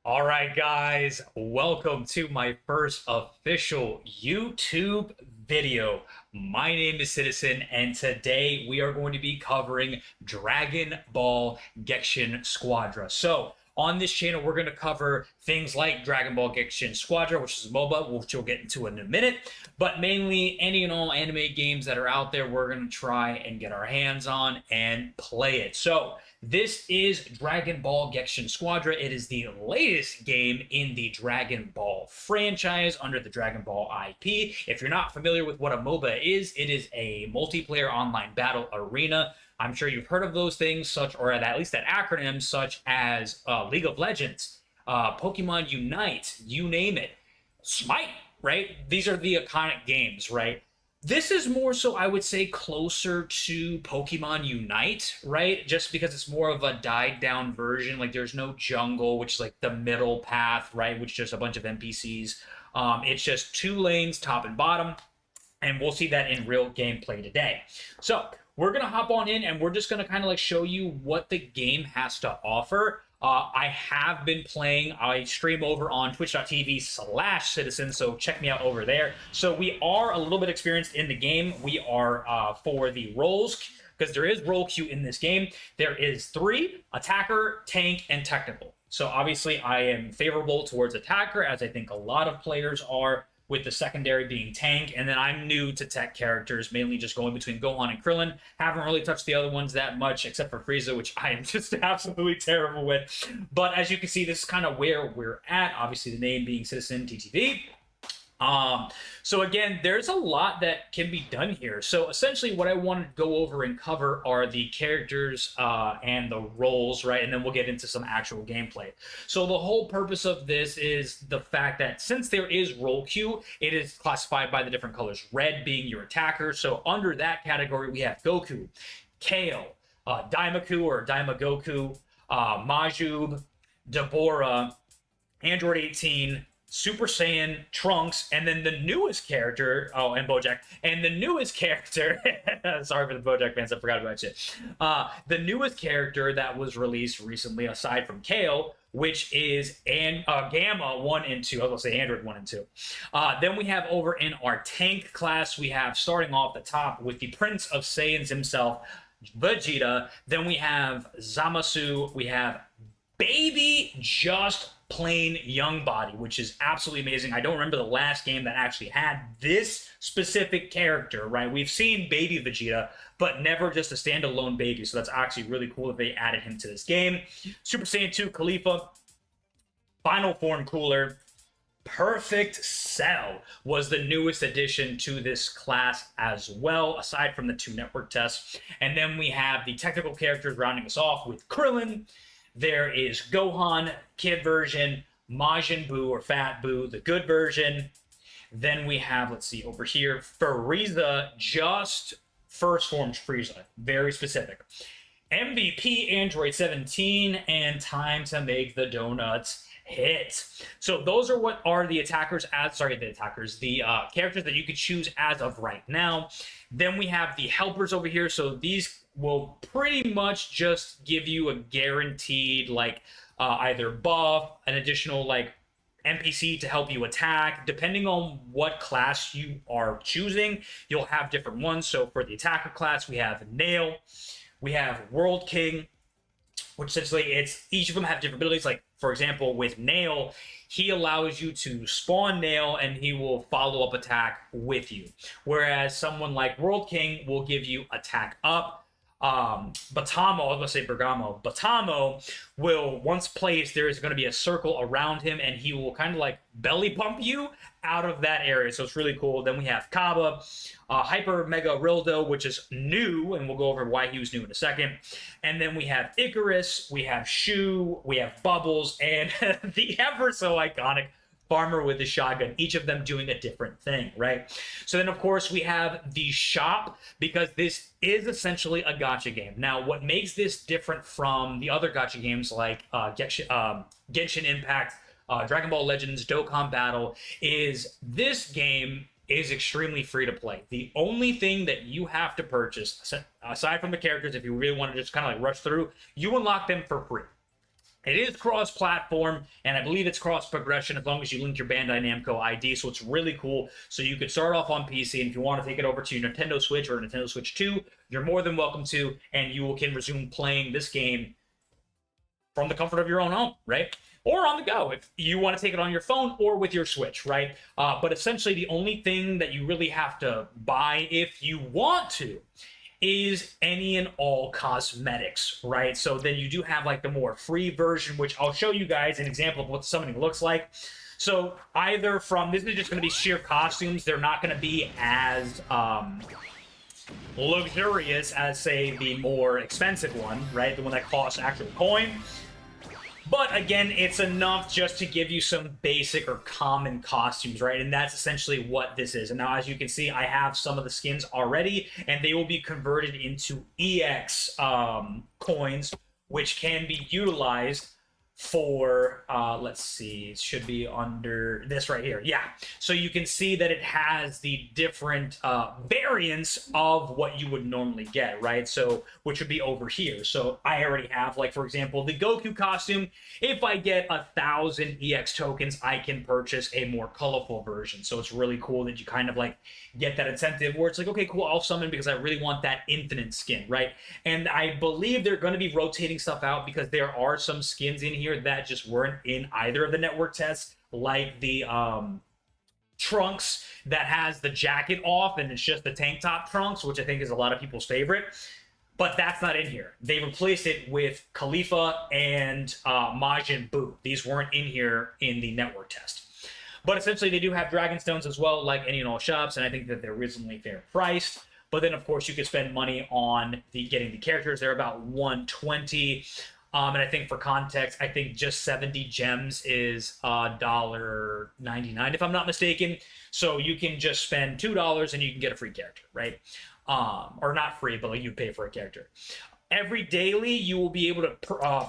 All right, guys, welcome to my first official YouTube video. My name is Citizen, and today we are going to be covering Dragon Ball Gekishin Squadra. So, on this channel, we're going to cover things like Dragon Ball Gekishin Squadra, which is a MOBA, which we'll get into in a minute, but mainly any and all anime games that are out there, we're going to try and get our hands on and play it. So, this is Dragon Ball Gekishin Squadra. It is the latest game in the Dragon Ball franchise under the Dragon Ball IP. If you're not familiar with what a MOBA is, it is a multiplayer online battle arena. I'm sure you've heard of those things, such or at least that acronym, such as League of Legends, Pokemon Unite, you name it, Smite, right? These are the iconic games, right? This is more so, I would say, closer to Pokemon Unite, right? Just because it's more of a died down version. Like, there's no jungle, which is like the middle path, right? Which is just a bunch of NPCs. It's just two lanes, top and bottom. And we'll see that in real gameplay today. So, we're going to hop on in and we're just going to kind of like show you what the game has to offer. I have been playing. I stream over on twitch.tv/citizen, so check me out over there. So we are a little bit experienced in the game. We are for the roles, because there is role queue in this game. There is 3: attacker, tank, and technical. So obviously I am favorable towards attacker, as I think a lot of players are, with the secondary being tank, and then I'm new to tech characters, mainly just going between Gohan and Krillin. Haven't really touched the other ones that much, except for Frieza, which I am just absolutely terrible with. But as you can see, this is kind of where we're at. Obviously, the name being Citizen TTV. So again, there's a lot that can be done here. So essentially what I want to go over and cover are the characters and the roles, right? And then we'll get into some actual gameplay. So the whole purpose of this is the fact that since there is role queue, it is classified by the different colors. Red being your attacker. So under that category, we have Goku, Kale, Daimaku or Daimagoku, Majub, Deborah, Android 18, Super Saiyan, Trunks, and then the newest character, and Bojack, and the newest character, sorry for the Bojack fans, I forgot about shit. The newest character that was released recently, aside from Kale, which is Gamma 1 and 2. I was going to say Android 1 and 2. Then we have over in our tank class, we have starting off the top with the Prince of Saiyans himself, Vegeta. Then we have Zamasu. We have Baby Just plain young body, which is absolutely amazing. I don't remember the last game that actually had this specific character, right? We've seen baby Vegeta, but never just a standalone baby, so that's actually really cool that they added him to this game. Super Saiyan 2 Khalifa, Final Form Cooler, Perfect Cell was the newest addition to this class as well, aside from the 2 network tests. And then we have the technical characters rounding us off with Krillin. There is Gohan, kid version, Majin Buu or Fat Buu, the good version. Then we have, let's see, over here, Frieza, just first form Frieza, very specific. MVP Android 17, and time to make the donuts hit. So those are what are the attackers the characters that you could choose as of right now. Then we have the helpers over here. So these will pretty much just give you a guaranteed either buff, an additional NPC to help you attack. Depending on what class you are choosing, you'll have different ones. So for the attacker class, we have Nail, we have World King, which essentially it's each of them have different abilities. Like for example, with Nail, he allows you to spawn Nail and he will follow up attack with you. Whereas someone like World King will give you attack up. Batamo, I was gonna say Bergamo. Batamo will, once placed, there is going to be a circle around him and he will kind of like belly pump you out of that area. So it's really cool. Then we have Kaba, Hyper Mega Rildo, which is new, and we'll go over why he was new in a second. And then we have Icarus, we have Shu, we have Bubbles, and the ever so iconic Farmer with the shotgun, each of them doing a different thing, right? So then, of course, we have the shop, because this is essentially a gacha game. Now, what makes this different from the other gacha games like Genshin Impact, Dragon Ball Legends, Dokkan Battle, is this game is extremely free to play. The only thing that you have to purchase, aside from the characters, if you really want to just kind of like rush through, you unlock them for free. It is cross-platform, and I believe it's cross-progression as long as you link your Bandai Namco ID, so it's really cool. So you could start off on PC, and if you want to take it over to your Nintendo Switch or Nintendo Switch 2, you're more than welcome to, and you can resume playing this game from the comfort of your own home, right? Or on the go if you want to take it on your phone or with your Switch, right? But essentially, the only thing that you really have to buy if you want to is any and all cosmetics, right? So then you do have like the more free version, which I'll show you guys an example of what the summoning looks like. So either from, this is just going to be sheer costumes. They're not going to be as luxurious as, say, the more expensive one, right? The one that costs actual coin. But again, it's enough just to give you some basic or common costumes, right? And that's essentially what this is. And now, as you can see, I have some of the skins already, and they will be converted into EX coins, which can be utilized for, let's see, it should be under this right here. Yeah. So you can see that it has the different variants of what you would normally get, right? So, which would be over here. So I already have, like, for example, the Goku costume. If I get 1,000 EX tokens, I can purchase a more colorful version. So it's really cool that you kind of like get that incentive where it's like, okay, cool, I'll summon because I really want that infinite skin, right? And I believe they're going to be rotating stuff out because there are some skins in here that just weren't in either of the network tests, like the Trunks that has the jacket off and it's just the tank top Trunks, which I think is a lot of people's favorite. But that's not in here. They replaced it with Khalifa and Majin Buu. These weren't in here in the network test. But essentially, they do have Dragon Stones as well, like any and all shops, and I think that they're reasonably fair priced. But then, of course, you could spend money on getting the characters. They're about 120. And I think for context, I think just 70 gems is $1.99, if I'm not mistaken. So you can just spend $2 and you can get a free character, right? Or not free, but like you pay for a character. Every daily, you will be able to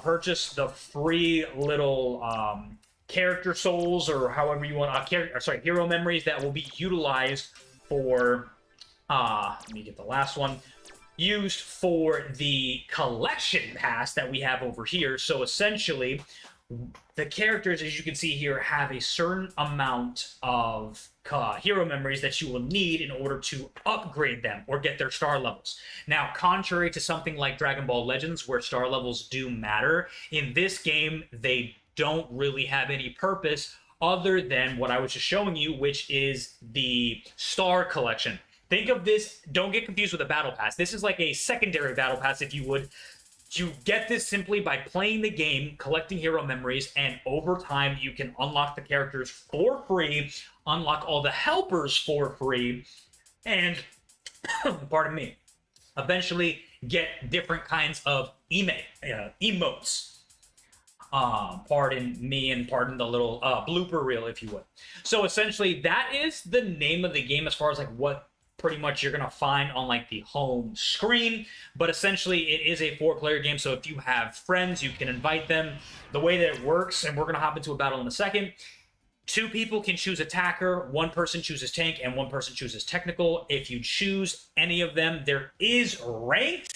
purchase the free little character souls, or however you want, hero memories that will be utilized for, let me get the last one, used for the collection pass that we have over here. So essentially, the characters, as you can see here, have a certain amount of hero memories that you will need in order to upgrade them or get their star levels. Now, contrary to something like Dragon Ball Legends, where star levels do matter, in this game, they don't really have any purpose other than what I was just showing you, which is the star collection. Think of this, don't get confused with a battle pass. This is like a secondary battle pass, if you would. You get this simply by playing the game, collecting hero memories, and over time you can unlock the characters for free, unlock all the helpers for free, and, pardon me, eventually get different kinds of emotes. Pardon me and pardon the little blooper reel, if you would. So essentially, that is the name of the game as far as like what pretty much you're going to find on like the home screen. But essentially, it is a 4-player game. So if you have friends, you can invite them. The way that it works, and we're going to hop into a battle in a second, 2 people can choose attacker, 1 person chooses tank, and 1 person chooses technical. If you choose any of them, there is ranked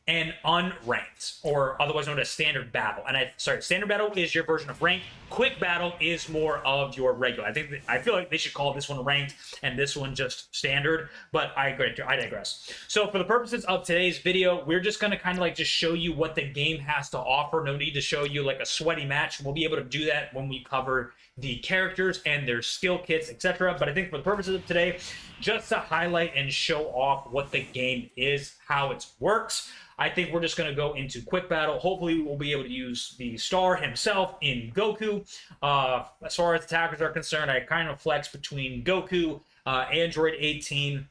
and unranked, or otherwise known as standard battle. And standard battle is your version of ranked. Quick battle is more of your regular. I feel like they should call this one ranked and this one just standard, but I digress. So for the purposes of today's video, we're just going to kind of like just show you what the game has to offer. No need to show you like a sweaty match. We'll be able to do that when we cover the characters and their skill kits, etc. But I think for the purposes of today, just to highlight and show off what the game is, how it works, I think we're just going to go into quick battle. Hopefully, we'll be able to use the star himself in Goku. As far as attackers are concerned, I kind of flex between Goku, Android 18,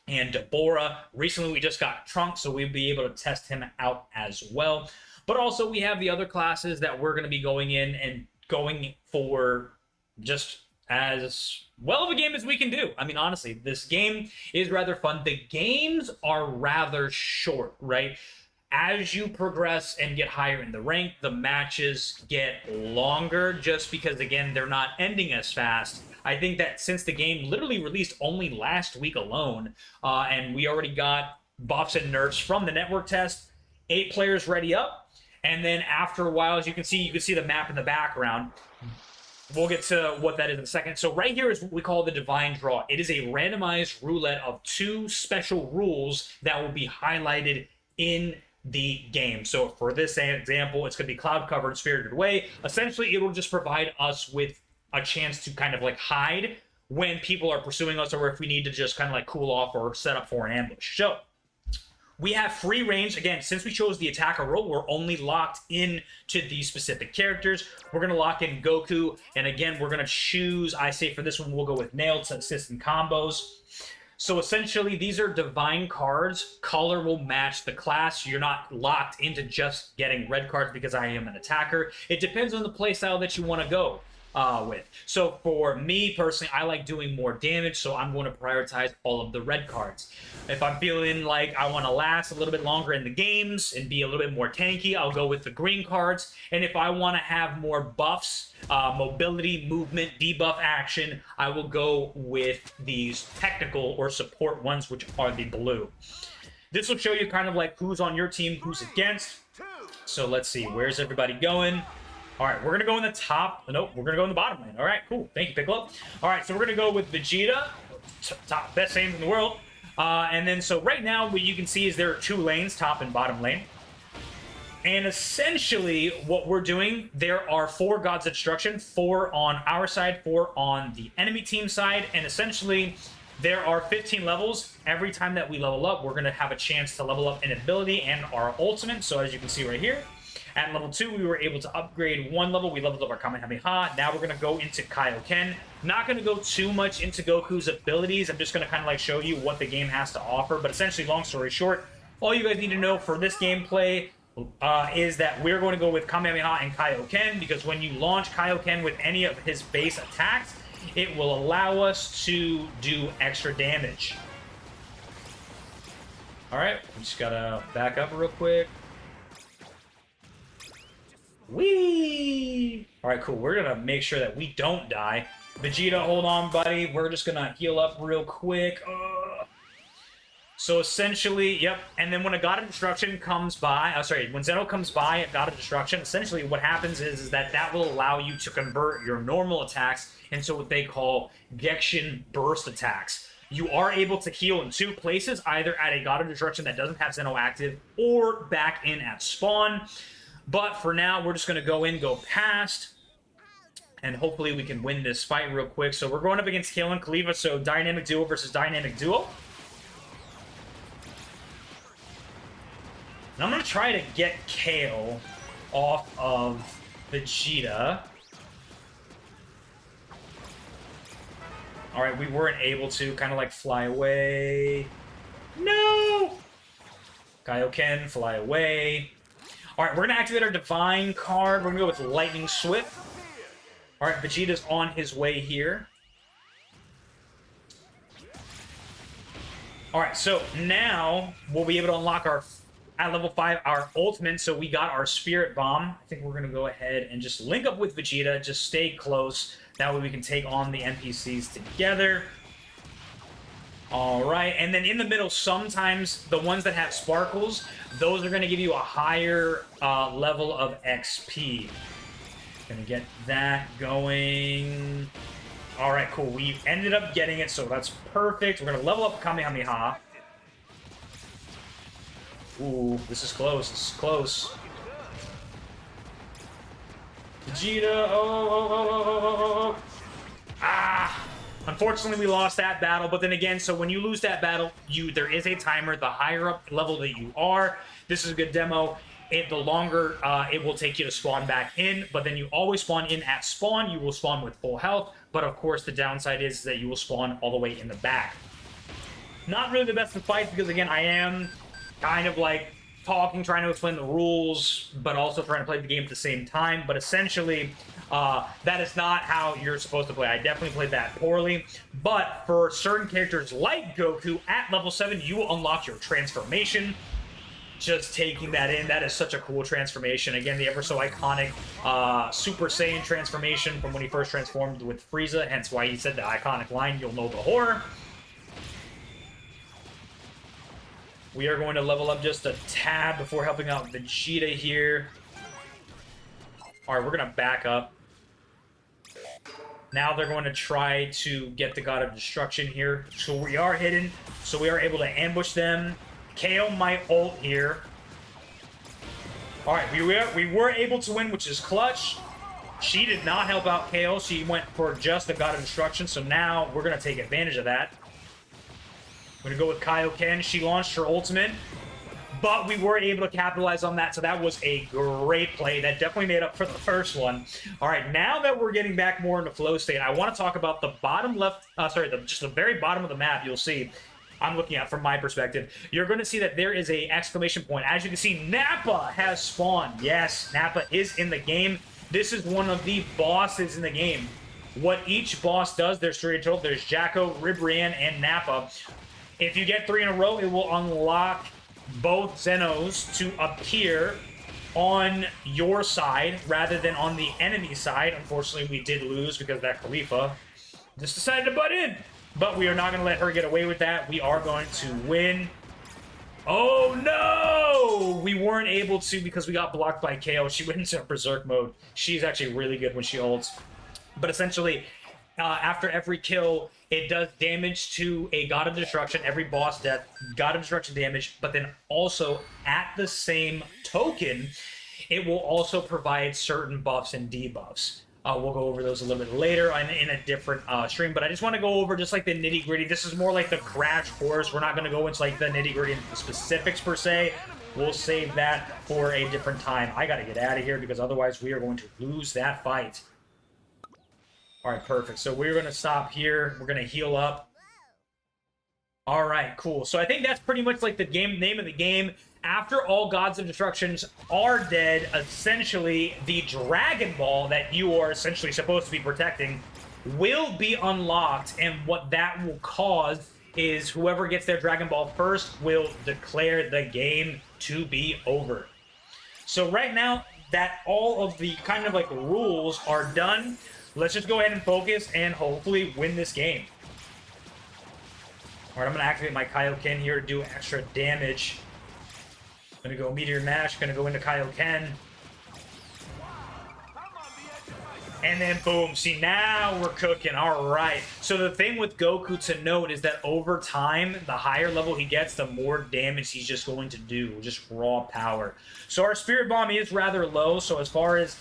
and Deborah. Recently, we just got Trunks, so we'll be able to test him out as well. But also, we have the other classes that we're going to be going in and going for just as well of a game as we can do. I mean, honestly, this game is rather fun. The games are rather short, right? As you progress and get higher in the rank, the matches get longer just because, again, they're not ending as fast. I think that since the game literally released only last week alone, and we already got buffs and nerfs from the network test, 8 players ready up, And then after a while, as you can see the map in the background. We'll get to what that is in a second. So right here is what we call the Divine Draw. It is a randomized roulette of 2 special rules that will be highlighted in the game. So for this example, it's going to be Cloud Covered Spirited Away. Essentially, it will just provide us with a chance to kind of like hide when people are pursuing us, or if we need to just kind of like cool off or set up for an ambush. So we have free range. Again, since we chose the attacker role, we're only locked in to these specific characters. We're going to lock in Goku. And again, we're going to choose, I say for this one, we'll go with Nailed to assist in combos. So essentially, these are divine cards. Color will match the class. You're not locked into just getting red cards because I am an attacker. It depends on the playstyle that you want to go with. So for me personally, I like doing more damage, so I'm going to prioritize all of the red cards. If I'm feeling like I want to last a little bit longer in the games and be a little bit more tanky, I'll go with the green cards. And if I want to have more buffs, mobility, movement, debuff action, I will go with these technical or support ones, which are the blue. This will show you kind of like who's on your team, who's against. So let's see, where's everybody going? All right, we're going to go in the top. Nope, we're going to go in the bottom lane. All right, cool. Thank you, Piccolo. All right, so we're going to go with Vegeta, top best lanes in the world. And then, so right now, what you can see is there are 2 lanes, top and bottom lane. And essentially, what we're doing, there are 4 Gods of Destruction, 4 on our side, 4 on the enemy team side. And essentially, there are 15 levels. Every time that we level up, we're going to have a chance to level up an ability and our ultimate. So as you can see right here, at level 2, we were able to upgrade 1 level. We leveled up our Kamehameha. Now we're going to go into Kaioken. Not going to go too much into Goku's abilities. I'm just going to kind of like show you what the game has to offer. But essentially, long story short, all you guys need to know for this gameplay is that we're going to go with Kamehameha and Kaioken, because when you launch Kaioken with any of his base attacks, it will allow us to do extra damage. Alright, we just gotta back up real quick. Whee! Alright, cool. We're gonna make sure that we don't die. Vegeta, hold on, buddy. We're just gonna heal up real quick. So essentially, yep. And then when a God of Destruction comes by, when Zeno comes by at God of Destruction, essentially what happens is that will allow you to convert your normal attacks into what they call Gekishin burst attacks. You are able to heal in 2 places, either at a God of Destruction that doesn't have Zeno active, or back in at spawn. But for now, we're just going to go past, and hopefully we can win this fight real quick. So we're going up against Kale and Kaliva, so Dynamic Duo versus Dynamic Duo. And I'm going to try to get Kale off of Vegeta. Alright, we weren't able to kind of like fly away. No! Kaioken, fly away. Alright, we're going to activate our Divine card. We're going to go with Lightning Swift. Alright, Vegeta's on his way here. Alright, so now we'll be able to unlock our, at level 5, our ultimate. So we got our Spirit Bomb. I think we're going to go ahead and just link up with Vegeta. Just stay close. That way we can take on the NPCs together. Alright, and then in the middle, sometimes the ones that have sparkles, those are going to give you a higher level of XP. Gonna get that going. Alright, cool. We ended up getting it, so that's perfect. We're going to level up Kamehameha. Ooh, this is close. This is close. Vegeta, oh. Ah! Unfortunately, we lost that battle, but then again, so when you lose that battle, there is a timer. The higher up level that you are, this is a good demo. The longer it will take you to spawn back in, but then you always spawn in at spawn. You will spawn with full health, but of course, the downside is that you will spawn all the way in the back. Not really the best of fights, because again, I am kind of like talking, trying to explain the rules, but also trying to play the game at the same time. But essentially, that is not how you're supposed to play. I definitely played that poorly. But for certain characters like Goku, at level 7, you will unlock your transformation. Just taking that in, that is such a cool transformation. Again, the ever so iconic Super Saiyan transformation from when he first transformed with Frieza, hence why he said the iconic line, "You'll know the horror." We are going to level up just a tad before helping out Vegeta here. All right, we're going to back up. Now they're going to try to get the God of Destruction here. So we are hidden. So we are able to ambush them. KO might ult here. All right, we were able to win, which is clutch. She did not help out KO. She went for just the God of Destruction. So now we're going to take advantage of that. I'm going to go with Kaioken. She launched her ultimate. But we were able to capitalize on that, so that was a great play. That definitely made up for the first one. All right, now that we're getting back more into flow state, I want to talk about the bottom left, just the very bottom of the map. You'll see, I'm looking at from my perspective, you're going to see that there is a exclamation point. As you can see, Nappa has spawned. Yes, Nappa is in the game. This is one of the bosses in the game. What each boss does, there's 3 in total. There's Jacko, Ribrianne, and Nappa. If you get 3 in a row, it will unlock both Zenos to appear on your side rather than on the enemy side. Unfortunately, we did lose because that Khalifa just decided to butt in. But we are not going to let her get away with that. We are going to win. Oh, no! We weren't able to because we got blocked by KO. She went into Berserk mode. She's actually really good when she ults. But essentially, after every kill, it does damage to a God of Destruction, every boss death, God of Destruction damage, but then also, at the same token, it will also provide certain buffs and debuffs. We'll go over those a little bit later in a different stream, but I just want to go over just like the nitty-gritty. This is more like the crash course. We're not going to go into like the nitty-gritty and the specifics per se. We'll save that for a different time. I got to get out of here because otherwise we are going to lose that fight. All right, perfect. So we're going to stop here. We're going to heal up. All right, cool. So I think that's pretty much like the name of the game. After all Gods of Destructions are dead, essentially the Dragon Ball that you are essentially supposed to be protecting will be unlocked. And what that will cause is whoever gets their Dragon Ball first will declare the game to be over. So right now that all of the kind of like rules are done, let's just go ahead and focus and hopefully win this game. All right, I'm going to activate my Kaioken here to do extra damage. I'm going to go Meteor Mash, going to go into Kaioken. And then boom, see now we're cooking. All right. So the thing with Goku to note is that over time, the higher level he gets, the more damage he's just going to do, just raw power. So our Spirit Bomb is rather low, so as far as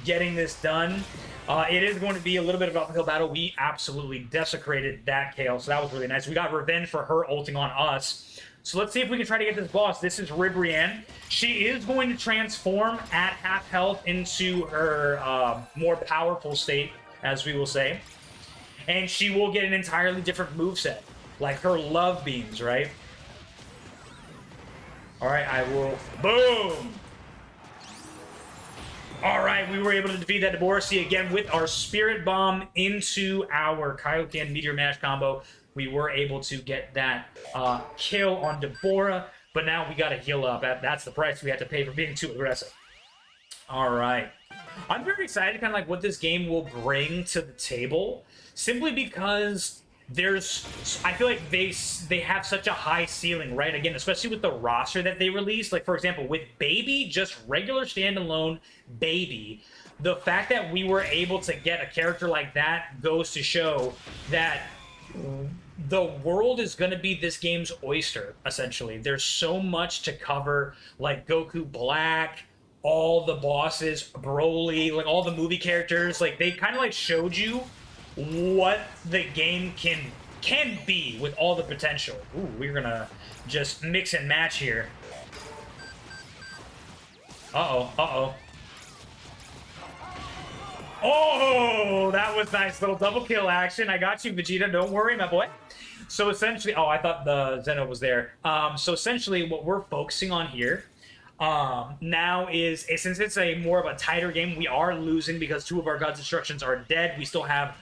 getting this done, it is going to be a little bit of an uphill battle. We absolutely desecrated that KO, so that was really nice. We got revenge for her ulting on us. So let's see if we can try to get this boss. This is Ribrianne. She is going to transform at half health into her more powerful state, as we will say. And she will get an entirely different moveset, like her love beams, right? All right, I will... Boom! All right, we were able to defeat that Deborah again with our Spirit Bomb into our Kaioken Meteor Mash combo. We were able to get that kill on Deborah, but now we got to heal up. That's the price we had to pay for being too aggressive. All right. I'm very excited kind of like what this game will bring to the table, simply because I feel like they have such a high ceiling, right? Again, especially with the roster that they released. Like, for example, with Baby, just regular standalone Baby, the fact that we were able to get a character like that goes to show that the world is going to be this game's oyster, essentially. There's so much to cover, like Goku Black, all the bosses, Broly, like all the movie characters. Like, they kind of like showed you what the game can be with all the potential. Ooh, we're gonna just mix and match here. Uh-oh. Oh, that was nice. Little double kill action. I got you, Vegeta. Don't worry, my boy. So essentially... Oh, I thought the Zeno was there. So essentially, what we're focusing on here now is, since it's a more of a tighter game, we are losing because 2 of our God's Destructions are dead. We still have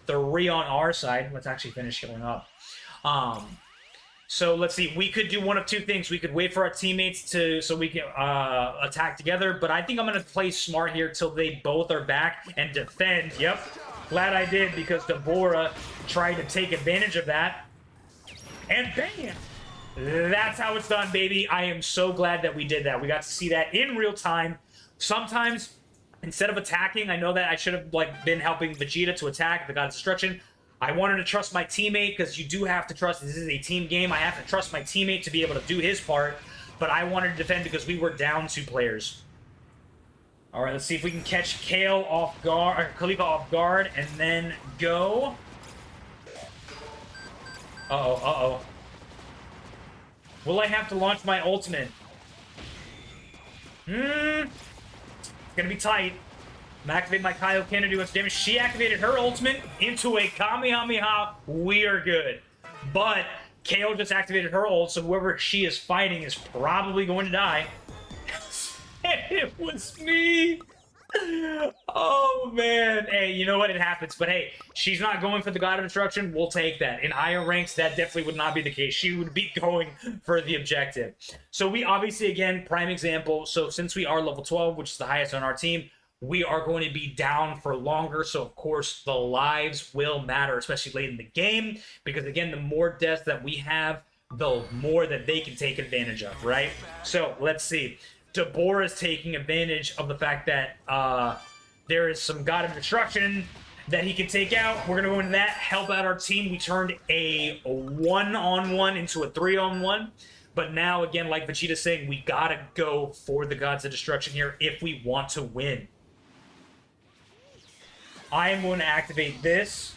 3 on our side. Let's actually finish healing up. So let's see. We could do one of 2 things. We could wait for our teammates so we can attack together. But I think I'm going to play smart here till they both are back and defend. Yep. Glad I did, because Deborah tried to take advantage of that. And bam! That's how it's done, baby. I am so glad that we did that. We got to see that in real time. Sometimes Instead of attacking, I know that I should have like been helping Vegeta to attack the God of Destruction. I wanted to trust my teammate because you do have to trust. This is a team game. I have to trust my teammate to be able to do his part. But I wanted to defend because we were down 2 players. All right, let's see if we can catch Kale off guard, or Khalifa off guard, and then go. Uh-oh. Will I have to launch my ultimate? It's gonna be tight. I'm gonna activate my Kaioken to do its damage. She activated her ultimate into a Kamehameha. We are good. But Kale just activated her ult, so whoever she is fighting is probably going to die. It was me. Oh, man. Hey, you know what? It happens. But hey, she's not going for the God of Destruction. We'll take that. In higher ranks, that definitely would not be the case. She would be going for the objective. So we obviously, again, prime example. So since we are level 12, which is the highest on our team, we are going to be down for longer. So, of course, the lives will matter, especially late in the game. Because, again, the more deaths that we have, the more that they can take advantage of, right? So, let's see. DeBoer is taking advantage of the fact that there is some God of Destruction that he can take out. We're going to go into that, help out our team. We turned a 1-on-1 into a 3-on-1. But now, again, like Vegeta's saying, we got to go for the Gods of Destruction here if we want to win. I am going to activate this.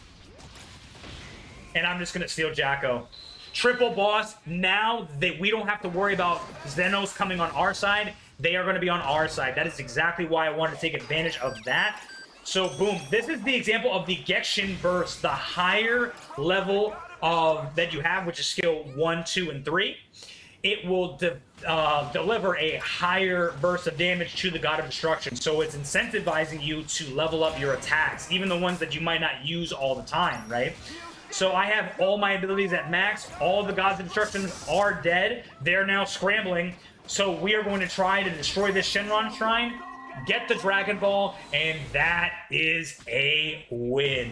And I'm just going to steal Jacko. Triple boss. Now that we don't have to worry about Xenos coming on our side. They are going to be on our side. That is exactly why I wanted to take advantage of that. So, boom. This is the example of the Gekishin Burst. The higher level of that you have, which is skill 1, 2, and 3. It will deliver a higher burst of damage to the God of Destruction. So it's incentivizing you to level up your attacks, even the ones that you might not use all the time, right? So I have all my abilities at max. All the Gods of Destruction are dead. They're now scrambling. So we are going to try to destroy this Shenron Shrine, get the Dragon Ball, and that is a win.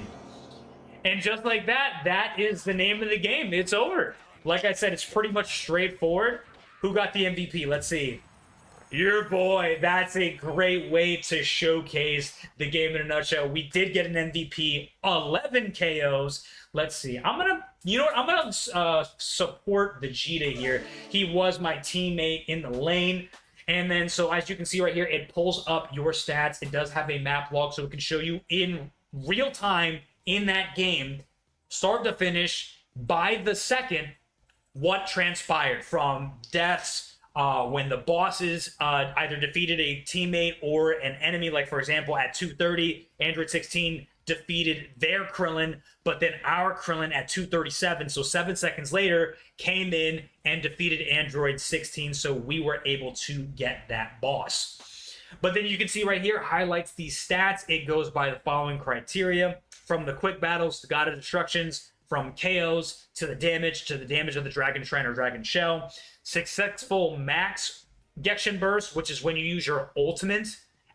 And just like that, that is the name of the game. It's over. Like I said, it's pretty much straightforward. Who got the MVP? Let's see. Your boy. That's a great way to showcase the game in a nutshell. We did get an MVP, 11 KOs. Let's see. I'm gonna support Vegeta here. He was my teammate in the lane. And then, so as you can see right here, it pulls up your stats. It does have a map log, so it can show you in real time in that game, start to finish, by the second, what transpired from deaths, when the bosses either defeated a teammate or an enemy. Like, for example, at 2:30, Android 16 defeated their Krillin, but then our Krillin at 2:37, so 7 seconds later, came in and defeated Android 16, so we were able to get that boss. But then you can see right here, highlights these stats. It goes by the following criteria: from the quick battles to God of Destructions, from KOs to the damage of the Dragon Shrine or Dragon Shell, successful max Gekishin Burst, which is when you use your ultimate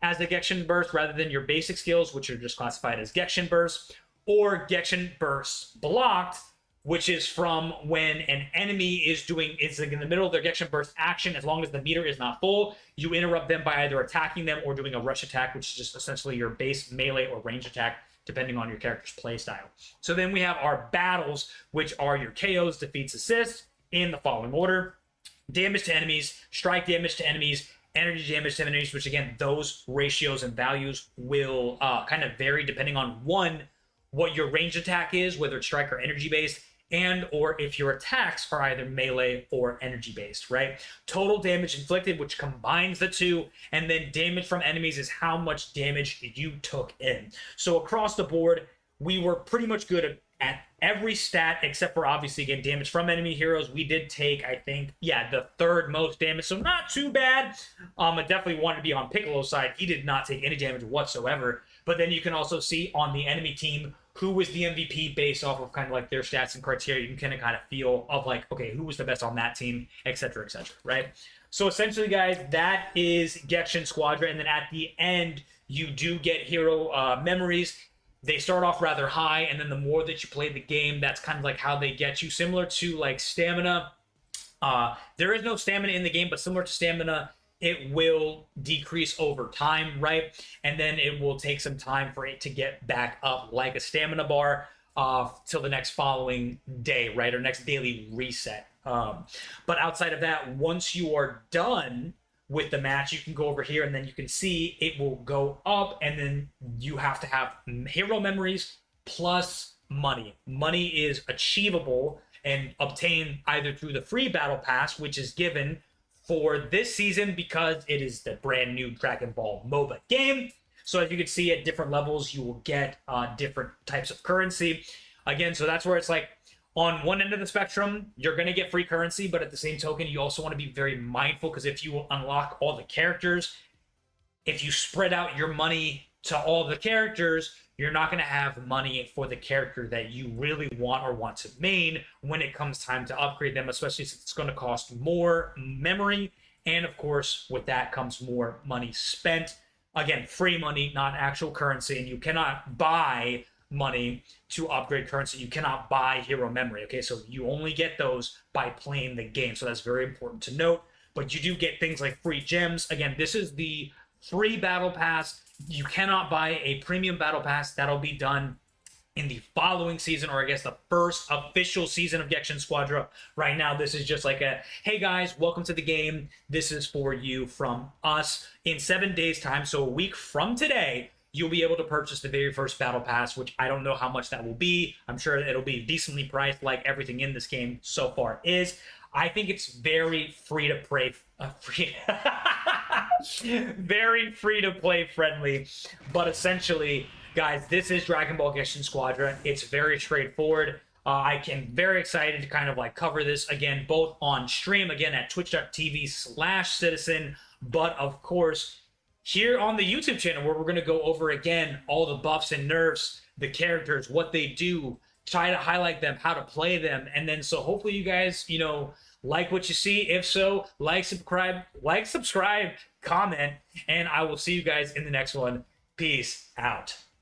as the Gekishin Burst rather than your basic skills, which are just classified as Gekishin Burst, or Gekishin Burst blocked, which is from when an enemy is like in the middle of their Gekishin Burst action. As long as the meter is not full, you interrupt them by either attacking them or doing a rush attack, which is just essentially your base melee or range attack, depending on your character's playstyle. So then we have our battles, which are your KOs, defeats, assists, in the following order: damage to enemies, strike damage to enemies, energy damage to enemies, which again, those ratios and values will kind of vary depending on, one, what your range attack is, whether it's strike or energy based, and or if your attacks are either melee or energy based, right? Total damage inflicted, which combines the two, and then damage from enemies is how much damage you took in. So across the board, we were pretty much good at every stat except for, obviously, again, damage from enemy heroes. We did take, I think, the third most damage, so not too bad. I definitely wanted to be on Piccolo's side. He did not take any damage whatsoever. But then you can also see on the enemy team who was the MVP based off of kind of like their stats and criteria. You can kind of feel of like, okay, who was the best on that team, etc., right? So essentially, guys, that is Gekishin Squadra. And then at the end, you do get hero memories. They start off rather high, and then the more that you play the game, that's kind of like how they get you. Similar to like stamina. There is no stamina in the game, but similar to stamina, it will decrease over time, right? And then it will take some time for it to get back up like a stamina bar till the next following day, right? Or next daily reset. But outside of that, once you are done with the match, you can go over here and then you can see it will go up, and then you have to have hero memories plus money. Money is achievable and obtained either through the free battle pass, which is given for this season because it is the brand new Dragon Ball MOBA game. So as you can see, at different levels, you will get different types of currency. Again, so that's where it's like, on one end of the spectrum, you're going to get free currency, but at the same token, you also want to be very mindful, because if you unlock all the characters, if you spread out your money to all the characters, you're not going to have money for the character that you really want or want to main when it comes time to upgrade them, especially since it's going to cost more memory. And of course, with that comes more money spent. Again, free money, not actual currency, and you cannot buy money to upgrade currency. You cannot buy hero memory. Okay, so you only get those by playing the game. So that's very important to note. But you do get things like free gems. Again, this is the free battle pass. You cannot buy a premium battle pass. That'll be done in the following season, or I guess the first official season of Gekishin Squadra. Right now, this is just like a, hey guys, welcome to the game. This is for you from us. In 7 days' time, so a week from today, you'll be able to purchase the very first battle pass, which I don't know how much that will be. I'm sure it'll be decently priced, like everything in this game so far is. I think it's very free to play, very free to play friendly. But essentially, guys, this is Dragon Ball Gekishin Squadra. It's very straightforward. I am very excited to kind of like cover this again, both on stream, again at twitch.tv/citizen, but of course, here on the YouTube channel, where we're going to go over again all the buffs and nerfs, the characters, what they do, try to highlight them, how to play them, and then so hopefully you guys, you know, like what you see. If so, like, subscribe, comment, and I will see you guys in the next one. Peace out.